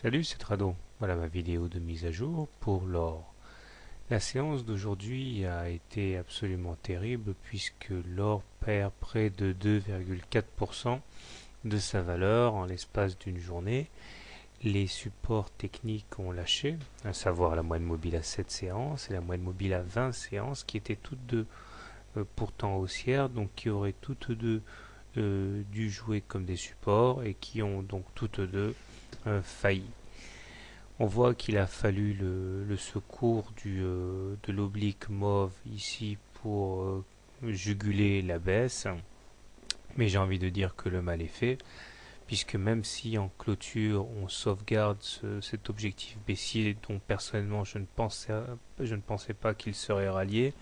Salut, c'est Trado. Voilà ma vidéo de mise à jour pour l'or. La séance d'aujourd'hui a été absolument terrible puisque l'or perd près de 2,4% de sa valeur en l'espace d'une journée. Les supports techniques ont lâché, à savoir la moyenne mobile à 7 séances et la moyenne mobile à 20 séances qui étaient toutes deux pourtant haussières, donc qui auraient toutes deux dû jouer comme des supports et qui ont donc toutes deux failli. On voit qu'il a fallu le secours de l'oblique mauve ici pour juguler la baisse, mais j'ai envie de dire que le mal est fait, puisque même si en clôture on sauvegarde cet objectif baissier dont personnellement je ne pensais pas qu'il serait rallié,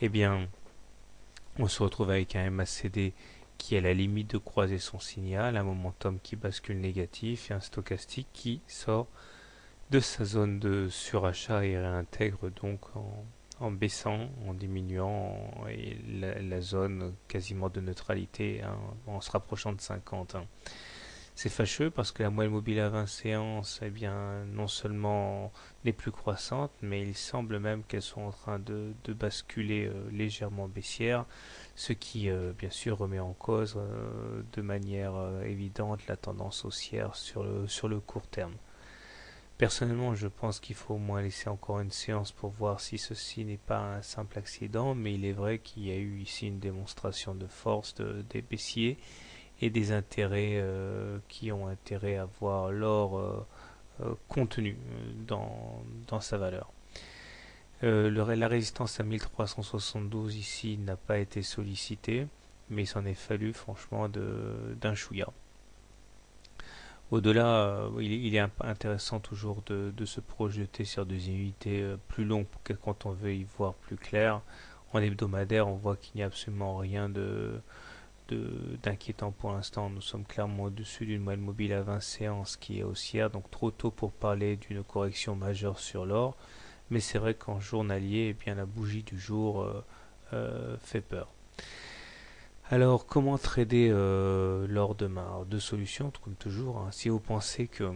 eh bien on se retrouve avec un MACD qui est à la limite de croiser son signal, un momentum qui bascule négatif et un stochastique qui sort de sa zone de surachat et réintègre donc en baissant, en diminuant et la zone quasiment de neutralité hein, en se rapprochant de 50. Hein. C'est fâcheux parce que la moyenne mobile à 20 séances, eh bien, non seulement n'est plus croissante, mais il semble même qu'elles sont en train de basculer légèrement baissière, ce qui bien sûr remet en cause de manière évidente la tendance haussière sur le court terme. Personnellement, je pense qu'il faut au moins laisser encore une séance pour voir si ceci n'est pas un simple accident, mais il est vrai qu'il y a eu ici une démonstration de force des baissiers et des intérêts qui ont intérêt à voir l'or contenu dans sa valeur. La résistance à 1372 ici n'a pas été sollicitée, mais il s'en est fallu franchement d'un chouïa. Au-delà, il est intéressant toujours de se projeter sur des unités plus longues quand on veut y voir plus clair. En hebdomadaire, on voit qu'il n'y a absolument rien d'inquiétant pour l'instant. Nous sommes clairement au-dessus d'une moyenne mobile à 20 séances qui est haussière, donc trop tôt pour parler d'une correction majeure sur l'or. Mais c'est vrai qu'en journalier, eh bien, la bougie du jour fait peur. Alors, comment trader l'or demain? Alors, deux solutions, comme toujours. Hein. Si vous pensez que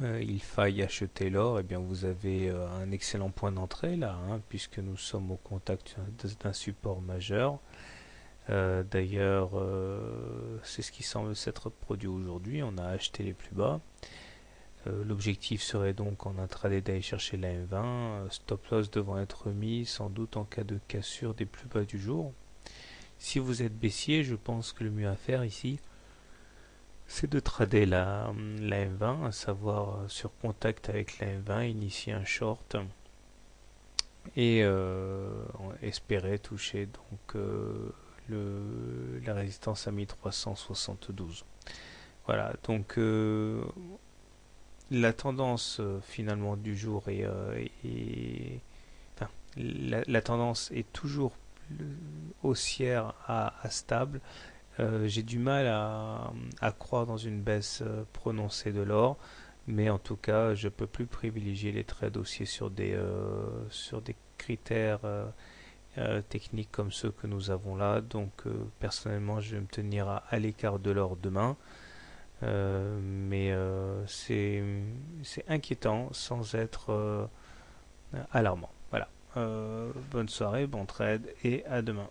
il faille acheter l'or, eh bien, vous avez un excellent point d'entrée là, hein, puisque nous sommes au contact d'un support majeur. D'ailleurs, c'est ce qui semble s'être produit aujourd'hui. On a acheté les plus bas. L'objectif serait donc en intraday d'aller chercher la M20, stop loss devant être mis sans doute en cas de cassure des plus bas du jour. Si vous êtes baissier, je pense que le mieux à faire ici, c'est de trader la M20, à savoir sur contact avec la M20, initier un short et espérer toucher donc la résistance à 1372. Voilà, donc la tendance finalement du jour enfin, la tendance est toujours haussière à stable. J'ai du mal à croire dans une baisse prononcée de l'or, mais en tout cas, je peux plus privilégier les trades haussiers sur des critères techniques comme ceux que nous avons là. Donc, personnellement, je vais me tenir à l'écart de l'or demain. Mais c'est inquiétant sans être alarmant. Voilà. Bonne soirée, bon trade et à demain.